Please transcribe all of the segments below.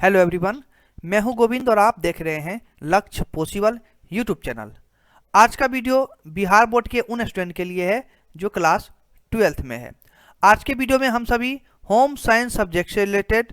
Hello everyone, मैं हूं गोविंद और आप देख रहे हैं लक्ष्य पॉसिबल यूट्यूब चैनल। आज का वीडियो बिहार बोर्ड के उन स्टूडेंट के लिए है जो क्लास 12th में है। आज के वीडियो में हम सभी होम साइंस सब्जेक्ट से रिलेटेड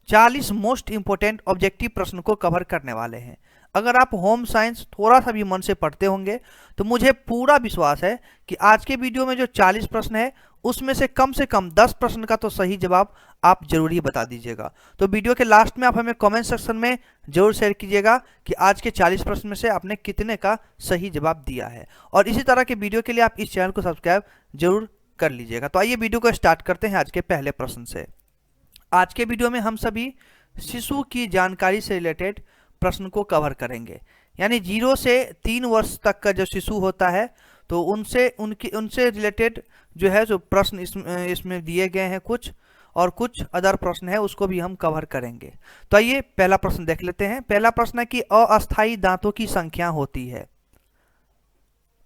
40 मोस्ट इंपोर्टेंट ऑब्जेक्टिव प्रश्न को कवर करने वाले हैं। अगर आप होम साइंस थोड़ा सा भी मन से पढ़ते होंगे तो मुझे पूरा विश्वास है कि आज के वीडियो में जो 40 प्रश्न है उसमें से कम 10 प्रश्न का तो सही जवाब आप जरूर ही बता दीजिएगा। तो वीडियो के लास्ट में आप हमें कमेंट सेक्शन में जरूर शेयर कीजिएगा कि आज के 40 प्रश्न में से आपने कितने का सही जवाब दिया है। और इसी तरह के वीडियो के लिए आप इस चैनल को सब्सक्राइब जरूर कर लीजिएगा। तो आइए वीडियो को स्टार्ट करते हैं आज के पहले प्रश्न से। आज के वीडियो में हम सभी शिशु की जानकारी से रिलेटेड प्रश्न को कवर करेंगे, यानी 0 से 3 वर्ष तक का जो शिशु होता है तो उनसे रिलेटेड जो है जो प्रश्न इसमें दिए गए हैं कुछ, और कुछ अदर प्रश्न है उसको भी हम कवर करेंगे। तो आइए पहला प्रश्न देख लेते हैं। पहला प्रश्न है कि अस्थायी दांतों की संख्या होती है।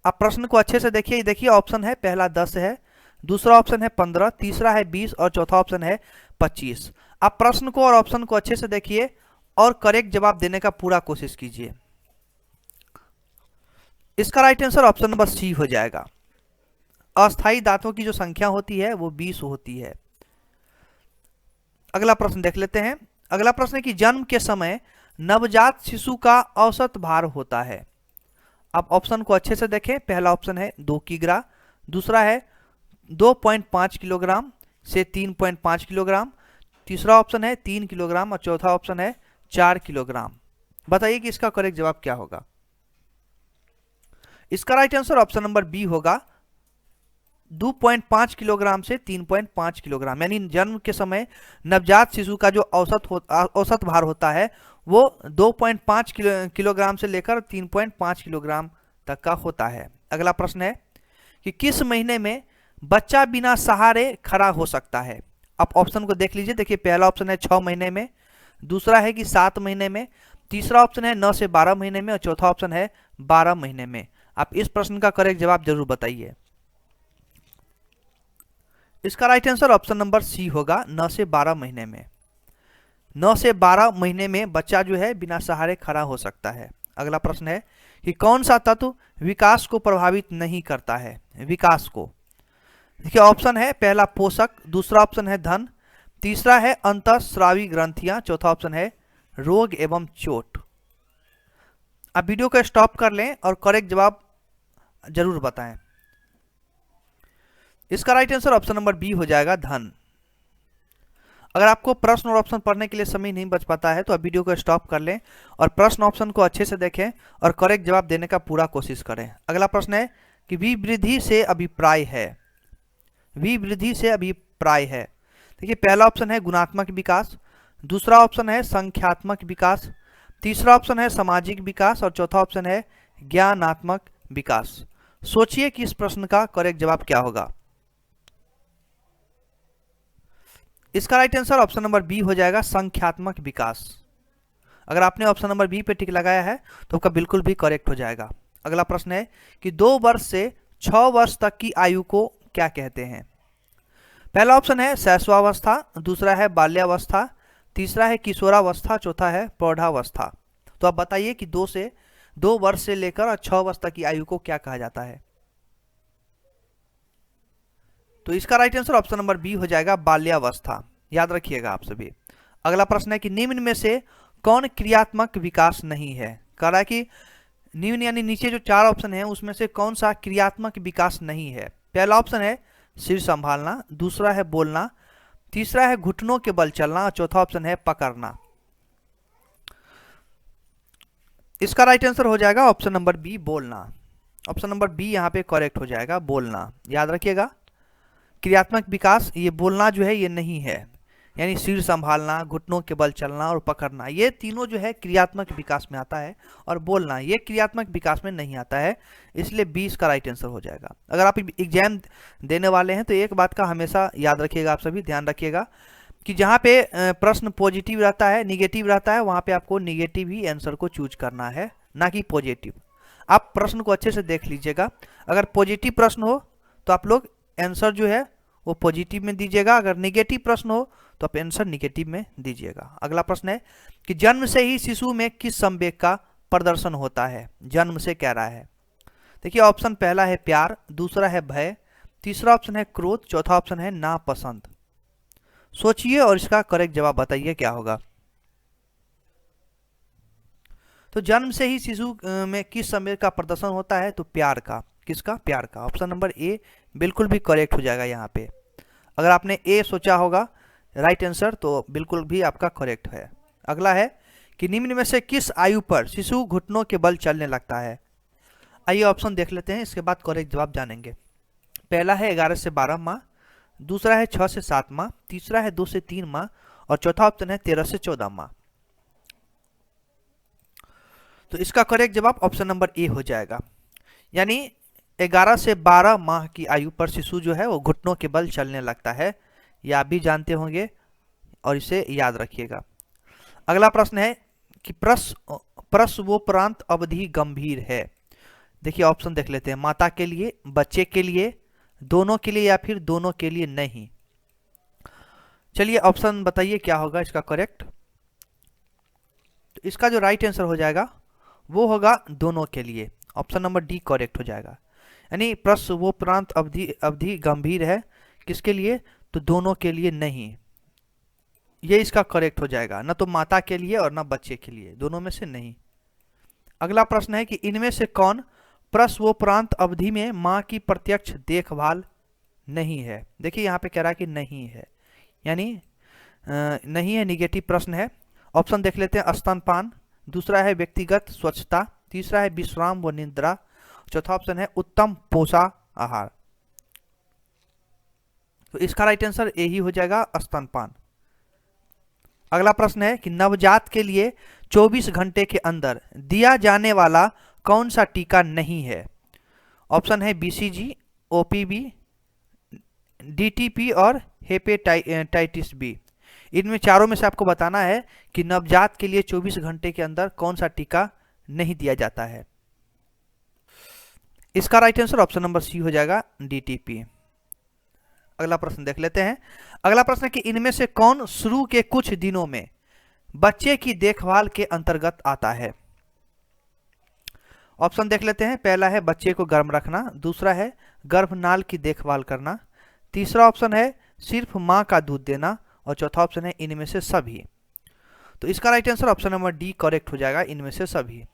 आप प्रश्न को अच्छे से देखिए ऑप्शन है पहला 10 है, दूसरा ऑप्शन है 15, तीसरा है 20 और चौथा ऑप्शन है 25। आप प्रश्न को और ऑप्शन को अच्छे से देखिए और करेक्ट जवाब देने का पूरा कोशिश कीजिए। इसका right answer option number C हो जाएगा। अस्थायी दांतों की जो संख्या होती है वो 20 होती है। अगला प्रश्न देख लेते हैं। अगला प्रश्न है कि जन्म के समय नवजात शिशु का औसत भार होता है। आप ऑप्शन को अच्छे से देखें। पहला ऑप्शन है 2 किग्रा, दूसरा है 2.5 किलोग्राम से 3.5 किलोग्राम, तीसरा ऑप्शन है 3 किलोग्राम और चौथा ऑप्शन है 4 किलोग्राम। बताइए कि इसका करेक्ट जवाब क्या होगा। इसका right answer option number B होगा। 2.5 किलोग्राम से 3.5 किलोग्राम, यानी जन्म के समय नवजात शिशु का जो औसत भार होता है वो 2.5 किलोग्राम से लेकर 3.5 किलोग्राम तक का होता है। अगला प्रश्न है कि किस महीने में बच्चा बिना सहारे खड़ा हो सकता है। आप ऑप्शन को देख लीजिए। देखिए पहला ऑप्शन है 6 महीने में, दूसरा है कि 7 महीने में, तीसरा ऑप्शन है 9 से 12 महीने में और चौथा ऑप्शन है 12 महीने में। आप इस प्रश्न का करेक्ट जवाब जरूर बताइए। इसका right answer option number C होगा, 9 से 12 महीने में। 9 से 12 महीने में बच्चा जो है बिना सहारे खड़ा हो सकता है। अगला प्रश्न है कि कौन सा तत्व विकास को प्रभावित नहीं करता है। विकास को देखिए ऑप्शन है पहला पोषक, दूसरा ऑप्शन है धन, तीसरा है अंतःस्रावी ग्रंथियां, चौथा ऑप्शन है रोग एवं चोट। आप वीडियो को स्टॉप कर लें और करेक्ट जवाब जरूर बताएं। इसका right answer option number B हो जाएगा, धन। अगर आपको प्रश्न और ऑप्शन पढ़ने के लिए समय नहीं बच पाता है तो आप वीडियो को स्टॉप कर लें और प्रश्न ऑप्शन को अच्छे से देखें और करेक्ट जवाब देने का पूरा कोशिश करें। अगला प्रश्न है कि विवृद्धि से अभिप्राय है। विवृद्धि से अभिप्राय है। देखिए पहला ऑप्शन है गुणात्मक विकास, दूसरा ऑप्शन है संख्यात्मक विकास, तीसरा ऑप्शन है सामाजिक विकास और चौथा ऑप्शन है ज्ञानात्मक विकास। सोचिए कि इस प्रश्न का करेक्ट जवाब क्या होगा। इसका right answer option number B हो जाएगा, संख्यात्मक विकास। अगर आपने ऑप्शन नंबर बी पे टिक लगाया है तो आपका बिल्कुल भी करेक्ट हो जाएगा। अगला प्रश्न है कि 2 वर्ष से 6 वर्ष तक की आयु को क्या कहते हैं। पहला ऑप्शन है शैशवावस्था, दूसरा है बाल्यावस्था, तीसरा है किशोरावस्था, चौथा है प्रौढ़ावस्था। तो आप बताइए कि 2 वर्ष से लेकर 6 वर्ष तक की आयु को क्या कहा जाता है। तो इसका right answer option number B हो जाएगा, बाल्यावस्था। याद रखिएगा आप सभी। अगला प्रश्न है कि निम्न में से कौन क्रियात्मक विकास नहीं है। कह रहा है कि निम्न यानी नीचे जो 4 ऑप्शन है उसमें से कौन सा क्रियात्मक विकास नहीं है। पहला ऑप्शन है सिर संभालना, दूसरा है बोलना, तीसरा है घुटनों के बल चलना और चौथा ऑप्शन है पकड़ना। इसका राइट आंसर हो जाएगा ऑप्शन नंबर बी, बोलना। ऑप्शन नंबर बी यहाँ पे करेक्ट हो जाएगा, बोलना। याद रखिएगा क्रियात्मक विकास ये बोलना जो है ये नहीं है, यानी सिर संभालना, घुटनों के बल चलना और पकड़ना ये तीनों जो है क्रियात्मक विकास में आता है और बोलना ये क्रियात्मक विकास में नहीं आता है। इसलिए 20 का राइट आंसर हो जाएगा। अगर आप एग्जाम देने वाले हैं तो एक बात का हमेशा याद रखिएगा, आप सभी ध्यान रखिएगा कि जहाँ पे प्रश्न पॉजिटिव रहता है, निगेटिव रहता है, वहाँ पे आपको निगेटिव ही आंसर को चूज करना है, ना कि पॉजिटिव। आप प्रश्न को अच्छे से देख लीजिएगा। अगर पॉजिटिव प्रश्न हो तो आप लोग आंसर जो है वो पॉजिटिव में दीजिएगा, अगर नेगेटिव प्रश्न हो तो आप आंसर निगेटिव में दीजिएगा। अगला प्रश्न है कि जन्म से ही शिशु में किस संवेग का प्रदर्शन होता है? जन्म से कह रहा है। देखिए ऑप्शन पहला है प्यार, दूसरा है भय, तीसरा ऑप्शन है क्रोध, चौथा ऑप्शन है नापसंद। सोचिए और इसका करेक्ट जवाब बताइए क्या होगा। तो जन्म से ही शिशु में किस संवेग का प्रदर्शन होता है? तो प्यार का। किसका? प्यार का। ऑप्शन नंबर ए बिल्कुल भी करेक्ट हो जाएगा यहाँ पे। अगर आपने ए सोचा होगा राइट आंसर तो बिल्कुल भी आपका करेक्ट है। अगला है कि निम्न में से किस आयु पर शिशु घुटनों के बल चलने लगता है? आइए ऑप्शन देख लेते हैं, इसके बाद करेक्ट जवाब जानेंगे। पहला है 11 से 12 माह, दूसरा है 6 से 7 माह, तीसरा है 2 से 3 माह और चौथा ऑप्शन है 13 से 14 माह। तो इसका करेक्ट जवाब ऑप्शन नंबर ए हो जाएगा। यानी 11 से 12 माह की आयु पर शिशु जो है वो घुटनों के बल चलने लगता है। यह आप भी जानते होंगे और इसे याद रखिएगा। अगला प्रश्न है कि प्रसवोपरांत अवधि गंभीर है। देखिए ऑप्शन देख लेते हैं। माता के लिए, बच्चे के लिए, दोनों के लिए या फिर दोनों के लिए नहीं। चलिए ऑप्शन बताइए क्या होगा इसका करेक्ट। तो इसका जो राइट आंसर हो जाएगा वो होगा दोनों के लिए। ऑप्शन नंबर डी करेक्ट हो जाएगा। यानी प्रसवोपरांत अवधि गंभीर है, किसके लिए? तो दोनों के लिए नहीं। ये इसका करेक्ट हो जाएगा, ना तो माता के लिए और ना बच्चे के लिए, दोनों में से नहीं। अगला प्रश्न है कि इनमें से कौन प्रसवोपरांत अवधि में मां की प्रत्यक्ष देखभाल नहीं है? देखिए यहाँ पे कह रहा है कि नहीं है, यानी नहीं है, निगेटिव प्रश्न है। ऑप्शन देख लेते हैं। स्तनपान, दूसरा है व्यक्तिगत स्वच्छता, तीसरा है विश्राम व निद्रा, चौथा ऑप्शन है उत्तम पोषाहार। तो इसका राइट आंसर ए ही हो जाएगा, स्तनपान। अगला प्रश्न है कि नवजात के लिए 24 घंटे के अंदर दिया जाने वाला कौन सा टीका नहीं है? ऑप्शन है बीसीजी, ओपीवी, डीटीपी और हेपेटाइटिस बी। इनमें चारों में से आपको बताना है कि नवजात के लिए 24 घंटे के अंदर कौन सा टीका नहीं दिया जाता है। इसका right answer option number C हो जाएगा, डीटीपी। अगला प्रश्न देख लेते हैं। अगला प्रश्न है कि इनमें से कौन शुरू के कुछ दिनों में बच्चे की देखभाल के अंतर्गत आता है? ऑप्शन देख लेते हैं। पहला है बच्चे को गर्म रखना, दूसरा है गर्भनाल की देखभाल करना, तीसरा ऑप्शन है सिर्फ मां का दूध देना और चौथा ऑप्शन है इनमें से सभी। तो इसका right answer option number D correct हो जाएगा, इनमें से सभी।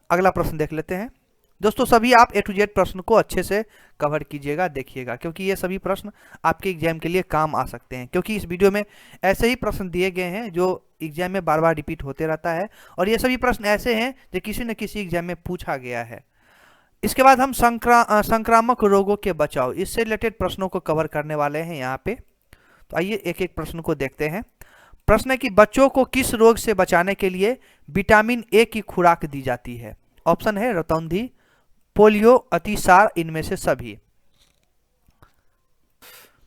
अगला प्रश्न देख लेते हैं। दोस्तों सभी आप ए टू जेड प्रश्न को अच्छे से कवर कीजिएगा, देखिएगा, क्योंकि ये सभी प्रश्न आपके एग्जाम के लिए काम आ सकते हैं। क्योंकि इस वीडियो में ऐसे ही प्रश्न दिए गए हैं जो एग्जाम में बार बार रिपीट होते रहता है और ये सभी प्रश्न ऐसे हैं जो किसी न किसी एग्जाम में पूछा गया है। इसके बाद हम संक्रामक रोगों के बचाव, इससे रिलेटेड प्रश्नों को कवर करने वाले हैं यहाँ पे। तो आइए एक एक प्रश्न को देखते हैं। प्रश्न है कि बच्चों को किस रोग से बचाने के लिए विटामिन ए की खुराक दी जाती है? ऑप्शन है रतौंधी, पोलियो, अतिसार, इनमें से सभी।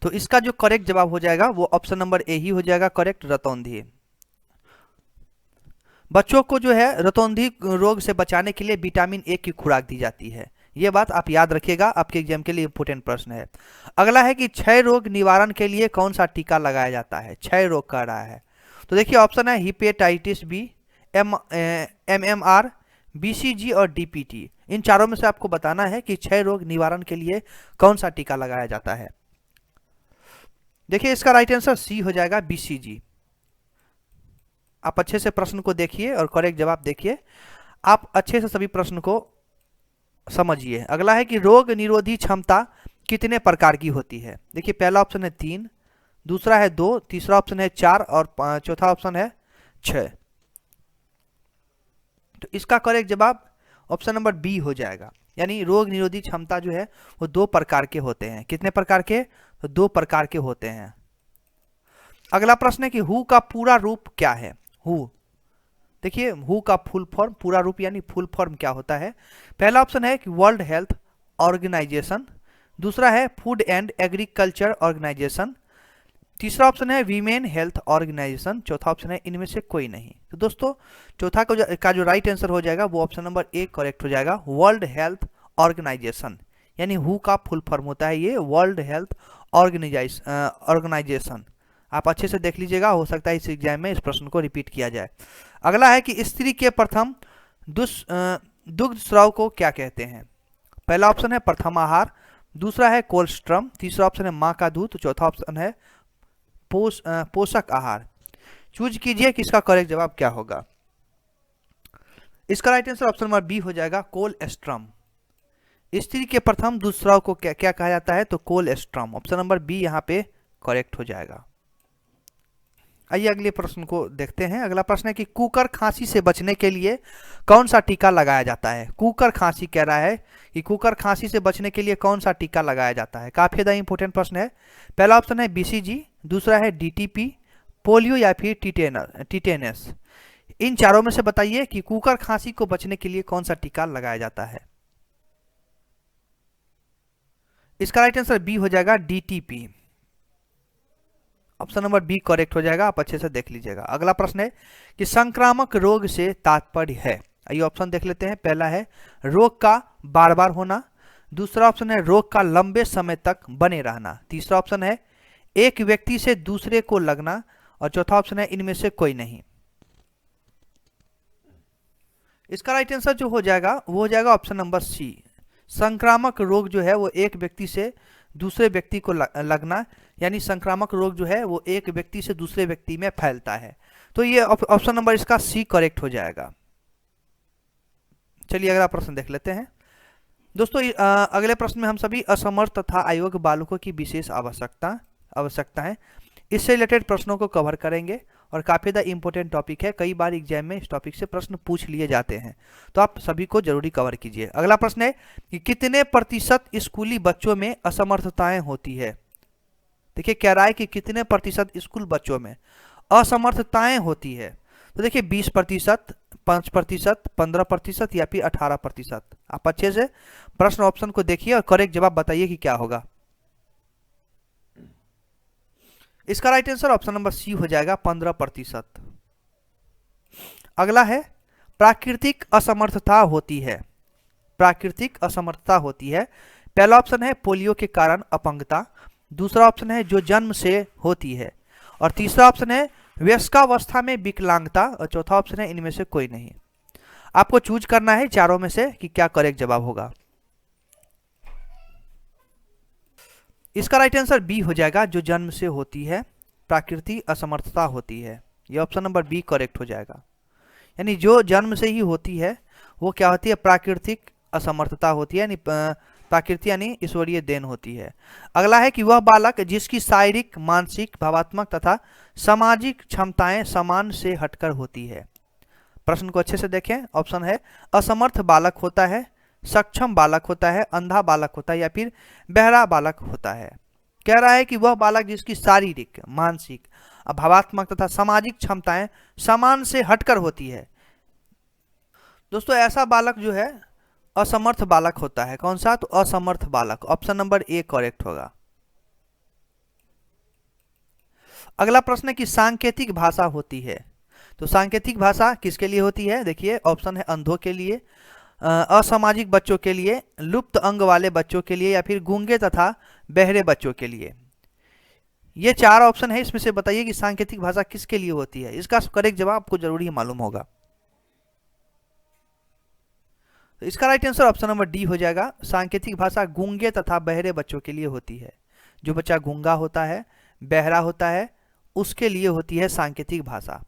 तो इसका जो करेक्ट जवाब हो जाएगा वो ऑप्शन नंबर ए ही हो जाएगा करेक्ट, रतौंधी। बच्चों को जो है रतौंधी रोग से बचाने के लिए विटामिन ए की खुराक दी जाती है। ये बात आप याद रखिएगा, आपके एग्जाम के लिए इंपोर्टेंट प्रश्न है। अगला है कि क्षय रोग निवारण के लिए कौन सा टीका लगाया जाता है? क्षय रोग कर रहा है तो देखिए ऑप्शन है हिपेटाइटिस बी, MMR, BCG और DPT। इन चारों में से आपको बताना है कि क्षय रोग निवारण के लिए कौन सा टीका लगाया जाता है। देखिए इसका राइट आंसर सी हो जाएगा, BCG। आप अच्छे से प्रश्न को देखिए और करेक्ट जवाब देखिए, आप अच्छे से सभी प्रश्न को समझिए। अगला है कि रोग निरोधी क्षमता कितने प्रकार की होती है? देखिए पहला ऑप्शन है 3, दूसरा है 2, तीसरा ऑप्शन है 4 और चौथा ऑप्शन है 6। तो इसका करेक्ट जवाब ऑप्शन नंबर बी हो जाएगा। यानी रोग निरोधी क्षमता जो है वो 2 प्रकार के होते हैं। कितने प्रकार के? तो 2 प्रकार के होते हैं। अगला प्रश्न है कि हु का पूरा रूप क्या है? हु, देखिए हु का फुल फॉर्म, पूरा रूप यानी फुल फॉर्म क्या होता है? पहला ऑप्शन है कि वर्ल्ड हेल्थ ऑर्गेनाइजेशन, दूसरा है फूड एंड एग्रीकल्चर ऑर्गेनाइजेशन, तीसरा ऑप्शन है वीमेन हेल्थ ऑर्गेनाइजेशन, चौथा ऑप्शन है इनमें से कोई नहीं। तो दोस्तों चौथा का जो राइट आंसर हो जाएगा वो ऑप्शन नंबर ए करेक्ट हो जाएगा, वर्ल्ड हेल्थ ऑर्गेनाइजेशन। यानी हु का फुल फॉर्म होता है ये वर्ल्ड हेल्थ ऑर्गेनाइजेशन। आप अच्छे से देख लीजिएगा, हो सकता है इस एग्जाम में इस प्रश्न को रिपीट किया जाए। अगला है कि स्त्री के प्रथम दुग्ध स्राव को क्या कहते हैं? पहला ऑप्शन है प्रथम आहार, दूसरा है कोल्स्ट्रम, तीसरा ऑप्शन है माँ का दूध, चौथा ऑप्शन है पोषक आहार। चूज कीजिए कि इसका करेक्ट जवाब क्या होगा। इसका right answer option number B हो जाएगा, कोल्स्ट्रम। स्त्री के प्रथम दुग्ध स्राव को क्या क्या कहा जाता है? तो कोल्स्ट्रम। ऑप्शन नंबर बी यहाँ पे करेक्ट हो जाएगा। आइए अगले प्रश्न को देखते हैं। अगला प्रश्न है कि कुकर खांसी से बचने के लिए कौन सा टीका लगाया जाता है? कुकर खांसी कह रहा है कि कुकर खांसी से बचने के लिए कौन सा टीका लगाया जाता है? काफी ज़्यादा इंपॉर्टेंट प्रश्न है। पहला ऑप्शन है बीसीजी, दूसरा है डीटीपी, पोलियो या फिर टिटेनस। इन चारों में से बताइए कि कुकर खांसी को बचने के लिए कौन सा टीका लगाया जाता है। इसका राइट आंसर बी हो जाएगा, DTP. Option number B correct हो जाएगा, आप अच्छे से देख लीजिएगा। अगला प्रश्न है कि संक्रामक रोग से तात्पर्य है। आइए ऑप्शन देख लेते हैं। पहला है रोग का बार बार होना, दूसरा ऑप्शन है रोग का लंबे समय तक बने रहना, तीसरा ऑप्शन है एक व्यक्ति से दूसरे को लगना, और चौथा ऑप्शन है इनमें से कोई नहीं। इसका राइट आंसर जो हो जाएगा वो हो जाएगा ऑप्शन नंबर सी। संक्रामक रोग जो है वो एक व्यक्ति से दूसरे व्यक्ति को लगना, यानी संक्रामक रोग जो है वो एक व्यक्ति से दूसरे व्यक्ति में फैलता है। तो ये ऑप्शन नंबर इसका सी करेक्ट हो जाएगा। चलिए अगला प्रश्न देख लेते हैं। दोस्तों अगले प्रश्न में हम सभी असमर्थ तथा अयोग्य बालकों की विशेष आवश्यकता है इससे रिलेटेड प्रश्नों को कवर करेंगे, और काफ़ी ज़्यादा इंपॉर्टेंट टॉपिक है। कई बार एग्जाम में इस टॉपिक से प्रश्न पूछ लिए जाते हैं, तो आप सभी को जरूरी कवर कीजिए। अगला प्रश्न है कि कितने प्रतिशत स्कूली बच्चों में असमर्थताएं होती है? देखिए कह रहा है कि कितने प्रतिशत स्कूल बच्चों में असमर्थताएं होती है। तो देखिए 20%, 5%, 15% या फिर 18%। आप अच्छे से प्रश्न ऑप्शन को देखिए और करेक्ट जवाब बताइए कि क्या होगा। इसका right answer option number C हो जाएगा, 15%। अगला है प्राकृतिक असमर्थता होती है। प्राकृतिक असमर्थता होती है। पहला ऑप्शन है पोलियो के कारण अपंगता, दूसरा ऑप्शन है जो जन्म से होती है, और तीसरा ऑप्शन है वयस्कावस्था में विकलांगता, और चौथा ऑप्शन है इनमें से कोई नहीं। आपको चूज करना है चारों में से कि क्या करेक्ट जवाब होगा। इसका राइट आंसर बी हो जाएगा, जो जन्म से होती है प्राकृतिक असमर्थता होती है। यह ऑप्शन नंबर बी करेक्ट हो जाएगा, यानी जो जन्म से ही होती है वो क्या होती है? प्राकृतिक असमर्थता होती है, यानी प्राकृतिक यानी ईश्वरीय देन होती है। अगला है कि वह बालक जिसकी शारीरिक, मानसिक, भावात्मक तथा सामाजिक क्षमताएं समान से हटकर होती है। प्रश्न को अच्छे से देखें। ऑप्शन है असमर्थ बालक होता है, सक्षम बालक होता है, अंधा बालक होता है, या फिर बहरा बालक होता है। कह रहा है कि वह बालक जिसकी शारीरिक, मानसिक, भावात्मक तथा सामाजिक क्षमताएं समान से हटकर होती है। दोस्तों ऐसा बालक जो है असमर्थ बालक होता है। कौन सा? तो असमर्थ बालक। ऑप्शन नंबर ए करेक्ट होगा। अगला प्रश्न है कि सांकेतिक भाषा होती है। तो सांकेतिक भाषा किसके लिए होती है? देखिए ऑप्शन है अंधों के लिए, असामाजिक बच्चों के लिए, लुप्त अंग वाले बच्चों के लिए, या फिर गूंगे तथा बहरे बच्चों के लिए। ये चार ऑप्शन है, इसमें से बताइए कि सांकेतिक भाषा किसके लिए होती है। इसका करेक्ट जवाब आपको जरूरी मालूम होगा। तो इसका right answer option number D हो जाएगा। सांकेतिक भाषा गूंगे तथा बहरे बच्चों के लिए होती है। जो बच्चा गूंगा होता है, बहरा होता है, उसके लिए होती है सांकेतिक भाषा।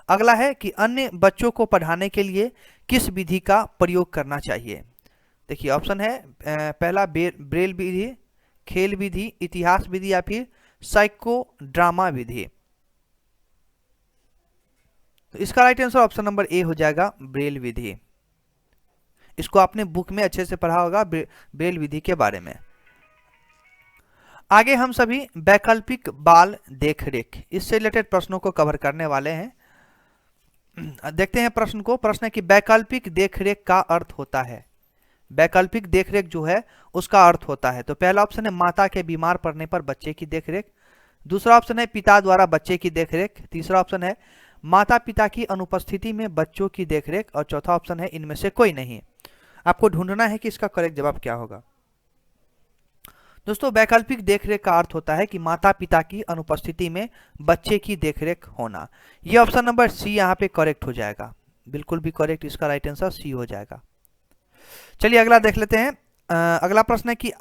अगला है कि अन्य बच्चों को पढ़ाने के लिए किस विधि का प्रयोग करना चाहिए। देखिए ऑप्शन है पहला ब्रेल विधि, खेल विधि, इतिहास विधि, या फिर साइको ड्रामा विधि। तो इसका right answer option number A हो जाएगा, ब्रेल विधि। इसको आपने बुक में अच्छे से पढ़ा होगा ब्रेल विधि के बारे में। आगे हम सभी वैकल्पिक बाल देखरेख, इससे रिलेटेड प्रश्नों को कवर करने वाले हैं। देखते हैं प्रश्न को। प्रश्न है कि वैकल्पिक देखरेख का अर्थ होता है। वैकल्पिक देखरेख जो है उसका अर्थ होता है। तो पहला ऑप्शन है माता के बीमार पड़ने पर बच्चे की देखरेख, दूसरा ऑप्शन है पिता द्वारा बच्चे की देखरेख, तीसरा ऑप्शन है माता पिता की अनुपस्थिति में बच्चों की देखरेख, और चौथा ऑप्शन है इनमें से कोई नहीं। आपको ढूंढना है कि इसका करेक्ट जवाब क्या होगा। दोस्तों वैकल्पिक देखरेख का अर्थ होता है कि माता पिता की अनुपस्थिति में बच्चे की देखरेख होना। ये ऑप्शन नंबर सी यहाँ पे करेक्ट हो जाएगा, बिल्कुल भी करेक्ट, इसका राइट आंसर सी हो जाएगा। चलिए अगला देख लेते हैं। अगला प्रश्न है कि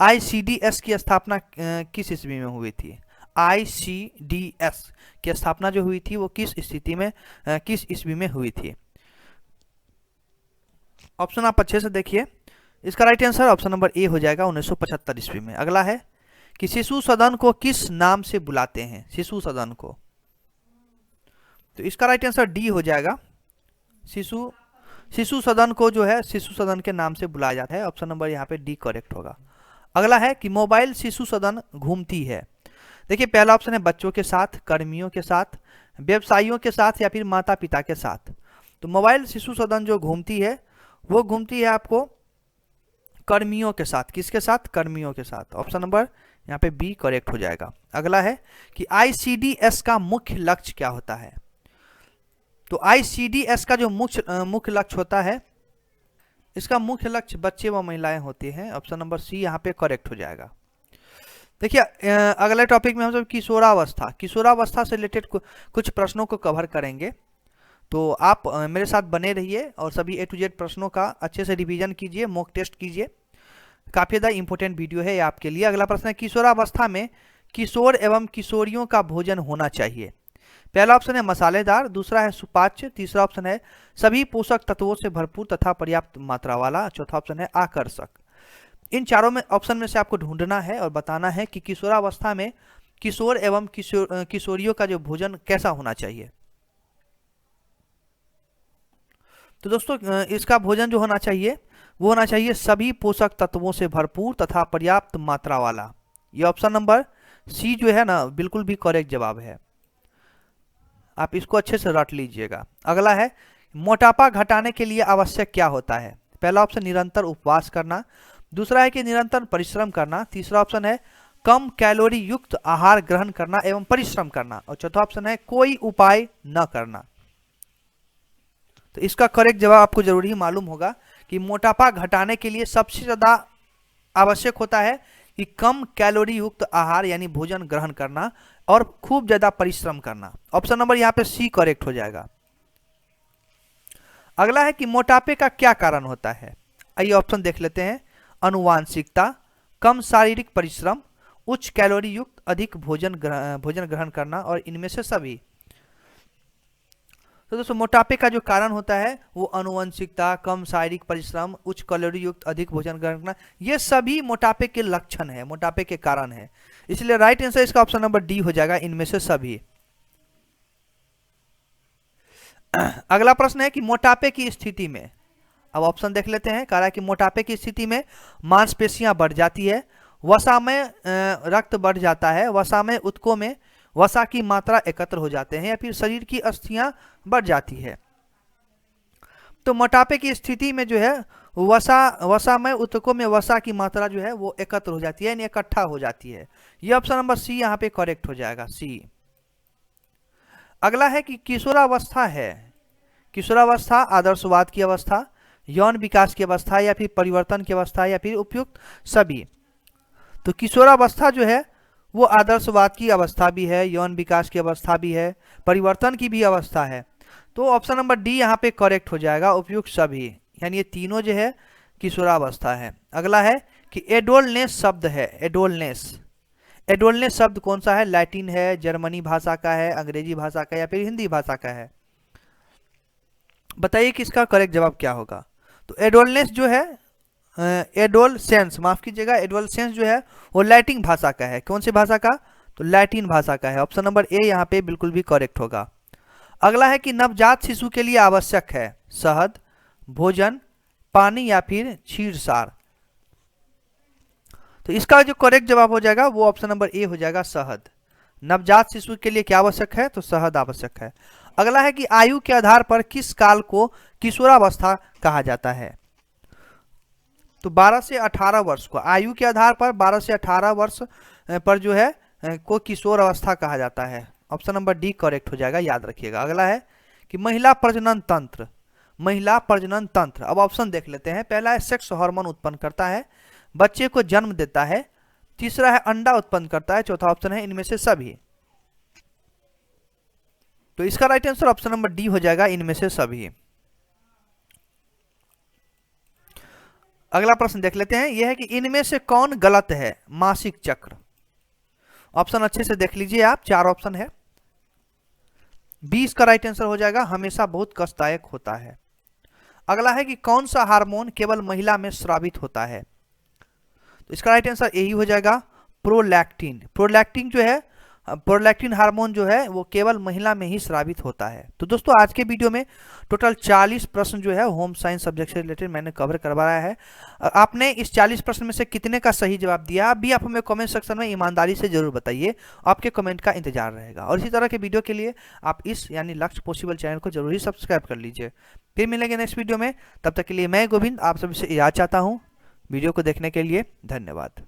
ICDS की स्थापना किस ईस्वी में हुई थी। ICDS की स्थापना जो हुई थी वो किस स्थिति में किस ईस्वी में हुई थी। ऑप्शन आप अच्छे से देखिए, इसका right answer option number A हो जाएगा 1975 ईस्वी में। अगला है कि शिशु सदन को किस नाम से बुलाते हैं, शिशु सदन को, तो इसका राइट आंसर डी हो जाएगा। शिशु सदन को जो है शिशु सदन के नाम से बुलाया जाता है, ऑप्शन नंबर यहाँ पे डी करेक्ट होगा। अगला है कि मोबाइल शिशु सदन घूमती है। देखिए पहला ऑप्शन है बच्चों के साथ, कर्मियों के साथ, व्यवसायियों के साथ या फिर माता पिता के साथ। तो मोबाइल शिशु सदन जो घूमती है वो घूमती है आपको कर्मियों के साथ। किसके साथ? कर्मियों के साथ। ऑप्शन नंबर यहाँ पे बी करेक्ट हो जाएगा। अगला है कि ICDS का मुख्य लक्ष्य क्या होता है। तो ICDS का जो मुख्य लक्ष्य होता है, इसका मुख्य लक्ष्य बच्चे व महिलाएं होते हैं। ऑप्शन नंबर सी यहाँ पे करेक्ट हो जाएगा। देखिए अगले टॉपिक में हम सब किशोरावस्था से रिलेटेड कुछ प्रश्नों को कवर करेंगे, तो आप मेरे साथ बने रहिए और सभी A to Z प्रश्नों का अच्छे से रिवीजन कीजिए, मॉक टेस्ट कीजिए। काफ़ी ज़्यादा इंपॉर्टेंट वीडियो है आपके लिए। अगला प्रश्न है किशोरावस्था में किशोर एवं किशोरियों का भोजन होना चाहिए। पहला ऑप्शन है मसालेदार, दूसरा है सुपाच्य, तीसरा ऑप्शन है सभी पोषक तत्वों से भरपूर तथा पर्याप्त मात्रा वाला, चौथा ऑप्शन है आकर्षक। इन चारों में ऑप्शन में से आपको ढूंढना है और बताना है कि किशोरावस्था में किशोर एवं किशोरियों का जो भोजन कैसा होना चाहिए। तो दोस्तों इसका भोजन जो होना चाहिए वो होना चाहिए सभी पोषक तत्वों से भरपूर तथा पर्याप्त मात्रा वाला। ये ऑप्शन नंबर सी जो है ना बिल्कुल भी करेक्ट जवाब है, आप इसको अच्छे से रट लीजिएगा। अगला है मोटापा घटाने के लिए आवश्यक क्या होता है। पहला ऑप्शन निरंतर उपवास करना, दूसरा है कि निरंतर परिश्रम करना, तीसरा ऑप्शन है कम कैलोरी युक्त आहार ग्रहण करना एवं परिश्रम करना, और चौथा ऑप्शन है कोई उपाय न करना। तो इसका करेक्ट जवाब आपको जरूर ही मालूम होगा कि मोटापा घटाने के लिए सबसे ज़्यादा आवश्यक होता है कि कम कैलोरी युक्त आहार यानी भोजन ग्रहण करना और खूब ज़्यादा परिश्रम करना। ऑप्शन नंबर यहाँ पे सी करेक्ट हो जाएगा। अगला है कि मोटापे का क्या कारण होता है। आइए ऑप्शन देख लेते हैं। अनुवांशिकता, कम शारीरिक परिश्रम, उच्च कैलोरी युक्त अधिक भोजन ग्रहण करना, और इनमें से सभी। तो दोस्तों मोटापे का जो कारण होता है वो अनुवंशिकता, कम शारीरिक परिश्रम, उच्च कैलोरी युक्त अधिक भोजन ग्रहण करना, ये सभी मोटापे के लक्षण है, मोटापे के कारण है। इसलिए राइट आंसर इसका ऑप्शन नंबर डी हो जाएगा, इनमें से सभी। अगला प्रश्न है कि मोटापे की स्थिति में, अब ऑप्शन देख लेते हैं। कह रहा है कि मोटापे की स्थिति में मांसपेशियां बढ़ जाती है, वसा में रक्त बढ़ जाता है, वसा में ऊतकों में वसा की मात्रा एकत्र हो जाते हैं, या फिर शरीर की अस्थियां बढ़ जाती है। तो मोटापे की स्थिति में जो है वसा में ऊतकों में वसा की मात्रा जो है वो एकत्र हो जाती है, यानी इकट्ठा हो जाती है। ये ऑप्शन नंबर सी यहाँ पे करेक्ट हो जाएगा, सी। अगला है कि किशोरावस्था है, किशोरावस्था आदर्शवाद की अवस्था, यौन विकास की अवस्था, या फिर परिवर्तन की अवस्था, या फिर उपयुक्त सभी। तो किशोरावस्था जो है वो आदर्शवाद की अवस्था भी है, यौन विकास की अवस्था भी है, परिवर्तन की भी अवस्था है। तो ऑप्शन नंबर डी यहाँ पे करेक्ट हो जाएगा, उपयुक्त सभी, यानी ये तीनों जो है किशोरावस्था है। अगला है कि एडोलनेस शब्द है, एडोलनेस, एडोलनेस शब्द कौन सा है। लैटिन है, जर्मनी भाषा का है, अंग्रेजी भाषा का, या फिर हिंदी भाषा का है। बताइए कि इसका करेक्ट जवाब क्या होगा। तो एडोलनेस जो है, एडोलसेंस, माफ कीजिएगा, एडोलसेंस जो है वो लैटिन भाषा का है। कौन सी भाषा का? तो लैटिन भाषा का है। ऑप्शन नंबर ए यहाँ पे बिल्कुल भी करेक्ट होगा। अगला है कि नवजात शिशु के लिए आवश्यक है शहद, भोजन, पानी, या फिर क्षीरसार। तो इसका जो करेक्ट जवाब हो जाएगा वो ऑप्शन नंबर ए हो जाएगा, शहद। नवजात शिशु के लिए क्या आवश्यक है? तो शहद आवश्यक है। अगला है कि आयु के आधार पर किस काल को किशोरावस्था कहा जाता है। तो 12 से 18 वर्ष को, आयु के आधार पर 12 से 18 वर्ष पर जो है को किशोर अवस्था कहा जाता है। ऑप्शन नंबर डी करेक्ट हो जाएगा, याद रखिएगा। अगला है कि महिला प्रजनन तंत्र, महिला प्रजनन तंत्र। अब ऑप्शन देख लेते हैं। पहला है सेक्स हार्मोन उत्पन्न करता है, बच्चे को जन्म देता है, तीसरा है अंडा उत्पन्न करता है, चौथा ऑप्शन है इनमें से सभी। तो इसका right answer option number D हो जाएगा, इनमें से सभी। अगला प्रश्न देख लेते हैं, यह है कि इनमें से कौन गलत है। मासिक चक्र, ऑप्शन अच्छे से देख लीजिए आप, 4 ऑप्शन है। 20 का राइट आंसर हो जाएगा, हमेशा बहुत कष्टदायक होता है। अगला है कि कौन सा हार्मोन केवल महिला में स्रावित होता है। तो इसका राइट आंसर यही हो जाएगा, प्रोलैक्टिन। प्रोलैक्टिन जो है, प्रोलैक्टिन हार्मोन जो है वो केवल महिला में ही स्रावित होता है। तो दोस्तों आज के वीडियो में टोटल 40 प्रश्न जो है होम साइंस सब्जेक्ट से रिलेटेड मैंने कवर करवाया है। आपने इस 40 प्रश्न में से कितने का सही जवाब दिया, अभी आप हमें कमेंट सेक्शन में ईमानदारी से जरूर बताइए, आपके कमेंट का इंतजार रहेगा। और इसी तरह के वीडियो के लिए आप इस यानी लक्ष्य पॉसिबल चैनल को जरूर ही सब्सक्राइब कर लीजिए। फिर मिलेंगे नेक्स्ट वीडियो में, तब तक के लिए मैं गोविंद आप सभी से इजाजत चाहता हूँ। वीडियो को देखने के लिए धन्यवाद।